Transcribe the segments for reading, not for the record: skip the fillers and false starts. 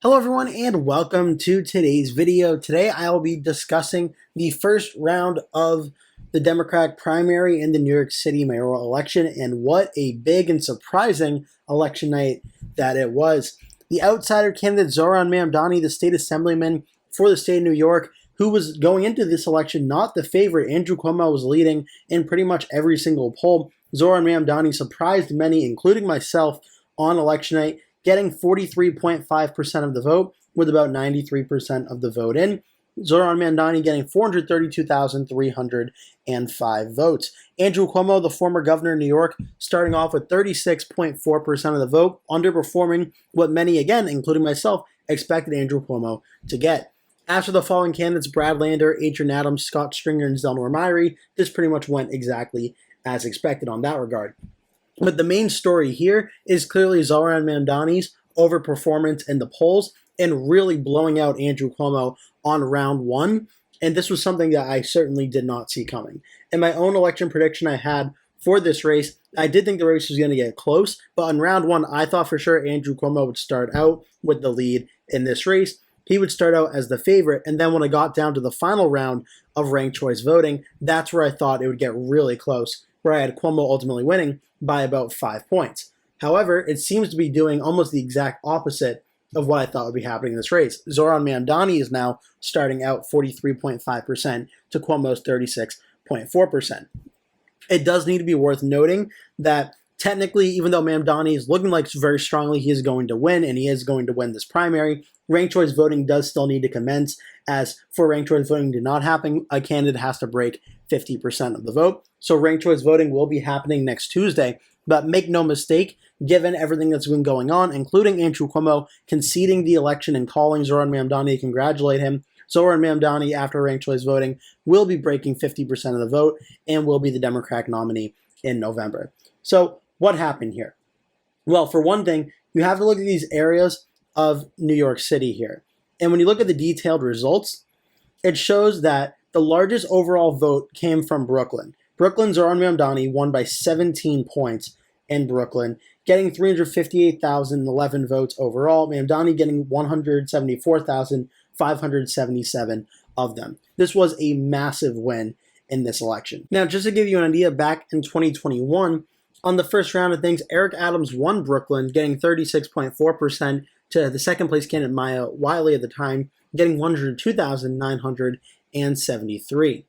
Hello everyone and welcome to today's video. Today I will be discussing the first round of the Democratic primary in the New York City mayoral election, and what a big and surprising election night that it was. The outsider candidate Zohran Mamdani, the state assemblyman for the state of New York, who was going into this election not the favorite. Andrew Cuomo was leading in pretty much every single poll. Zohran Mamdani surprised many, including myself, on election night, getting 43.5% of the vote with about 93% of the vote in. Zohran Mamdani getting 432,305 votes. Andrew Cuomo, the former governor of New York, starting off with 36.4% of the vote, underperforming what many, again, including myself, expected Andrew Cuomo to get. After the following candidates, Brad Lander, Adrian Adams, Scott Stringer, and Zelnor Myrie, this pretty much went exactly as expected on that regard. But the main story here is clearly Zohran Mamdani's overperformance in the polls and really blowing out Andrew Cuomo on round one. And this was something that I certainly did not see coming. In my own election prediction I had for this race, I did think the race was going to get close, but in round one, I thought for sure Andrew Cuomo would start out with the lead in this race. He would start out as the favorite, and then when I got down to the final round of ranked choice voting, that's where I thought it would get really close, where I had Cuomo ultimately winning by about 5 points. However, it seems to be doing almost the exact opposite of what I thought would be happening in this race. Zohran Mamdani is now starting out 43.5% to Cuomo's 36.4%. It does need to be worth noting that technically, even though Mamdani is looking like very strongly he is going to win, and he is going to win this primary, ranked choice voting does still need to commence, as for ranked choice voting to not happen, a candidate has to break 50% of the vote. So ranked choice voting will be happening next Tuesday, but make no mistake, given everything that's been going on, including Andrew Cuomo conceding the election and calling Zohran Mamdani to congratulate him, Zohran Mamdani, after ranked choice voting, will be breaking 50% of the vote and will be the Democratic nominee in November. So what happened here? Well, for one thing, you have to look at these areas of New York City here. And when you look at the detailed results, it shows that the largest overall vote came from Brooklyn. Brooklyn, Zohran Mamdani won by 17 points in Brooklyn, getting 358,011 votes overall. Mamdani getting 174,577 of them. This was a massive win in this election. Now, just to give you an idea, back in 2021, on the first round of things, Eric Adams won Brooklyn, getting 36.4% to the second place candidate Maya Wiley at the time, getting 102,973.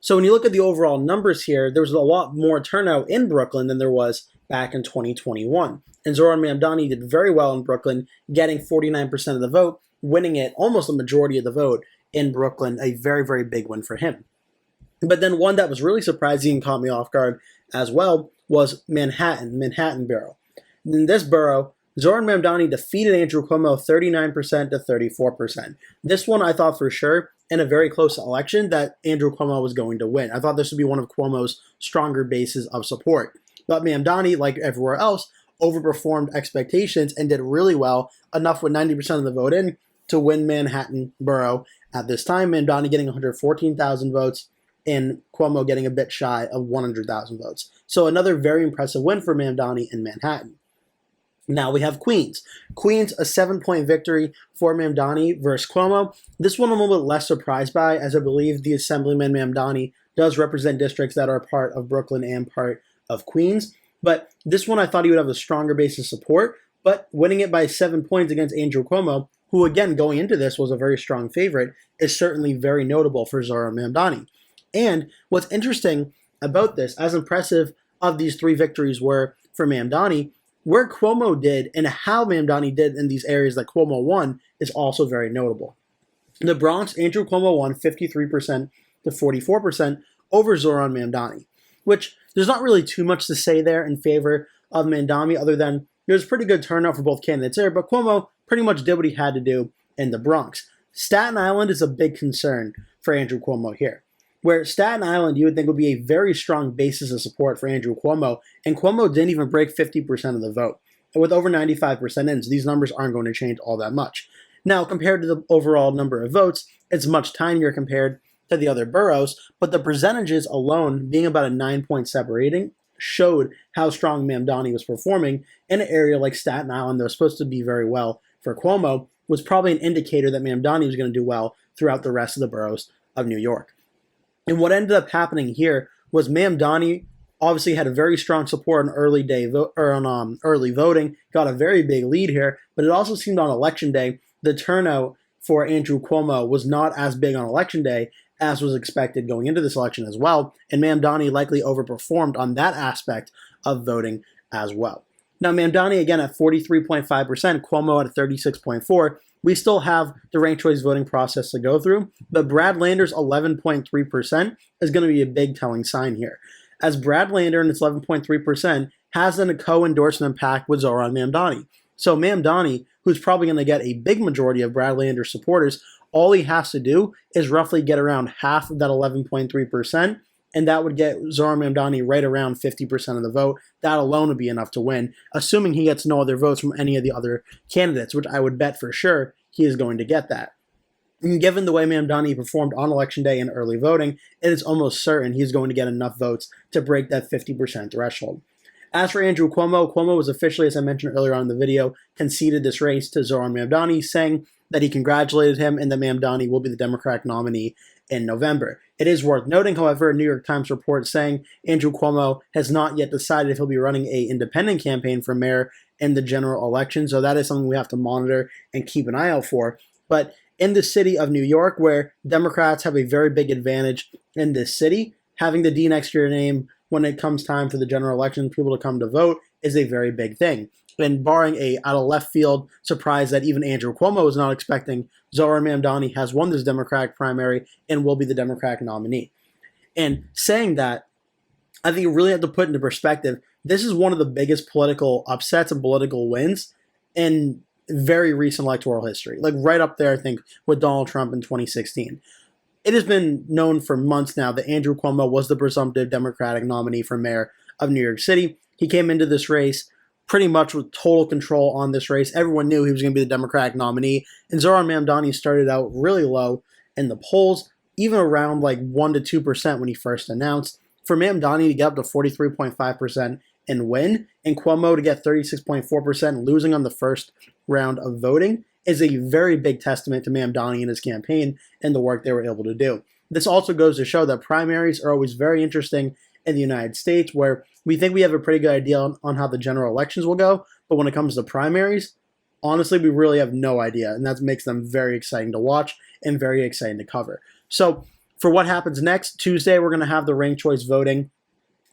So when you look at the overall numbers here, there was a lot more turnout in Brooklyn than there was back in 2021. And Zohran Mamdani did very well in Brooklyn, getting 49% of the vote, winning it, almost the majority of the vote in Brooklyn, a very, very big win for him. But then one that was really surprising and caught me off guard as well was Manhattan borough. In this borough, Zohran Mamdani defeated Andrew Cuomo 39% to 34%. This one I thought for sure, in a very close election, that Andrew Cuomo was going to win. I thought this would be one of Cuomo's stronger bases of support. But Mamdani, like everywhere else, overperformed expectations and did really well, enough with 90% of the vote in to win Manhattan borough at this time. Mamdani getting 114,000 votes, and Cuomo getting a bit shy of 100,000 votes. So another very impressive win for Mamdani in Manhattan. Now we have Queens. Queens, a 7-point victory for Mamdani versus Cuomo. This one I'm a little bit less surprised by, as I believe the Assemblyman Mamdani does represent districts that are part of Brooklyn and part of Queens. But this one I thought he would have a stronger base of support, but winning it by 7 points against Andrew Cuomo, who again going into this was a very strong favorite, is certainly very notable for Zohran Mamdani. And what's interesting about this, as impressive of these three victories were for Mamdani, where Cuomo did and how Mamdani did in these areas that Cuomo won is also very notable. In the Bronx, Andrew Cuomo won 53% to 44% over Zohran Mamdani, which there's not really too much to say there in favor of Mamdani, other than there's pretty good turnout for both candidates there, but Cuomo pretty much did what he had to do in the Bronx. Staten Island is a big concern for Andrew Cuomo here, where Staten Island you would think would be a very strong basis of support for Andrew Cuomo, and Cuomo didn't even break 50% of the vote. And with over 95% in, so these numbers aren't going to change all that much. Now, compared to the overall number of votes, it's much tinier compared to the other boroughs, but the percentages alone, being about a 9-point separating, showed how strong Mamdani was performing in an area like Staten Island that was supposed to be very well for Cuomo, was probably an indicator that Mamdani was going to do well throughout the rest of the boroughs of New York. And what ended up happening here was Mamdani obviously had a very strong support on early voting, got a very big lead here, but it also seemed on election day the turnout for Andrew Cuomo was not as big on election day as was expected going into this election as well, and Mamdani likely overperformed on that aspect of voting as well. Now, Mamdani again at 43.5%, Cuomo at 36.4%. We still have the ranked choice voting process to go through, but Brad Lander's 11.3% is going to be a big telling sign here, as Brad Lander and its 11.3% has a co-endorsement pact with Zohran Mamdani. So Mamdani, who's probably going to get a big majority of Brad Lander's supporters, all he has to do is roughly get around half of that 11.3%, and that would get Zohran Mamdani right around 50% of the vote. That alone would be enough to win, assuming he gets no other votes from any of the other candidates, which I would bet for sure he is going to get that. And given the way Mamdani performed on election day in early voting, it is almost certain he's going to get enough votes to break that 50% threshold. As for Andrew Cuomo, Cuomo was officially, as I mentioned earlier on in the video, conceded this race to Zohran Mamdani, saying that he congratulated him and that Mamdani will be the Democratic nominee in November. It is worth noting, however, a New York Times report saying Andrew Cuomo has not yet decided if he'll be running an independent campaign for mayor in the general election, so that is something we have to monitor and keep an eye out for. But in the city of New York, where Democrats have a very big advantage in this city, having the D next to your name when it comes time for the general election, people to come to vote, is a very big thing. And barring a out of left field surprise that even Andrew Cuomo was not expecting, Zohran Mamdani has won this Democratic primary and will be the Democratic nominee. And saying that, I think you really have to put into perspective, this is one of the biggest political upsets and political wins in very recent electoral history. Like right up there, I think, with Donald Trump in 2016. It has been known for months now that Andrew Cuomo was the presumptive Democratic nominee for mayor of New York City. He came into this race pretty much with total control on this race. Everyone knew he was going to be the Democratic nominee. And Zohran Mamdani started out really low in the polls, even around like 1 to 2% when he first announced. For Mamdani to get up to 43.5% and win, and Cuomo to get 36.4% losing on the first round of voting is a very big testament to Mamdani and his campaign and the work they were able to do. This also goes to show that primaries are always very interesting in the United States, where we think we have a pretty good idea on how the general elections will go, but when it comes to primaries, honestly, we really have no idea, and that makes them very exciting to watch and very exciting to cover. So for what happens next, Tuesday, we're going to have the ranked choice voting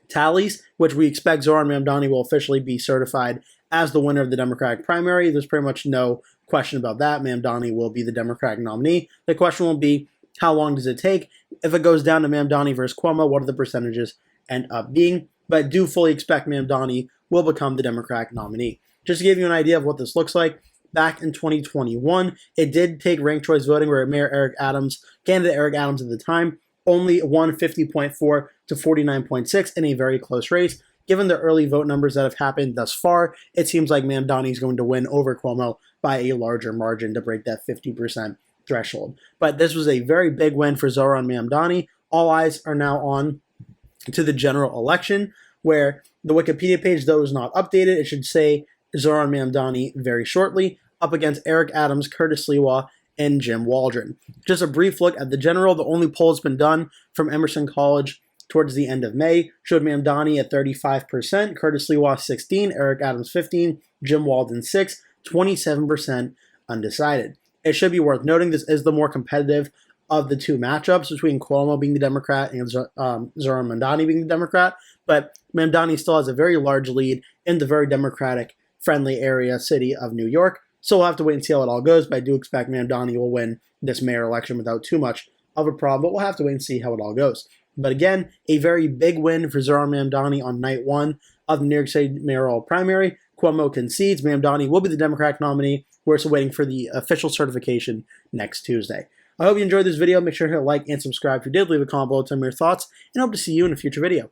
tallies, which we expect Zohran Mamdani will officially be certified as the winner of the Democratic primary. There's pretty much no question about that. Mamdani will be the Democratic nominee. The question will be, how long does it take? If it goes down to Mamdani versus Cuomo, what are the percentages end up being? But I do fully expect Mamdani will become the Democratic nominee. Just to give you an idea of what this looks like, back in 2021, it did take ranked choice voting where candidate Eric Adams at the time, only won 50.4 to 49.6 in a very close race. Given the early vote numbers that have happened thus far, it seems like Mamdani is going to win over Cuomo by a larger margin to break that 50% threshold. But this was a very big win for Zohran Mamdani. All eyes are now on to the general election, where the Wikipedia page, though is not updated, it should say Zohran Mamdani very shortly, up against Eric Adams, Curtis Sliwa, and Jim Waldron. Just a brief look at the general. The only poll that's been done from Emerson College towards the end of May showed Mamdani at 35%, Curtis Sliwa 16%, Eric Adams 15%, Jim Waldron 6%, 27% undecided. It should be worth noting this is the more competitive of the two matchups between Cuomo being the Democrat and Zohran Mamdani being the Democrat, but Mamdani still has a very large lead in the very Democratic-friendly area city of New York. So we'll have to wait and see how it all goes, but I do expect Mamdani will win this mayor election without too much of a problem, but we'll have to wait and see how it all goes. But again, a very big win for Zohran Mamdani on night one of the New York City mayoral primary. Cuomo concedes. Mamdani will be the Democratic nominee. We're still waiting for the official certification next Tuesday. I hope you enjoyed this video. Make sure to hit like and subscribe if you did. Leave a comment below, tell me your thoughts, and I hope to see you in a future video.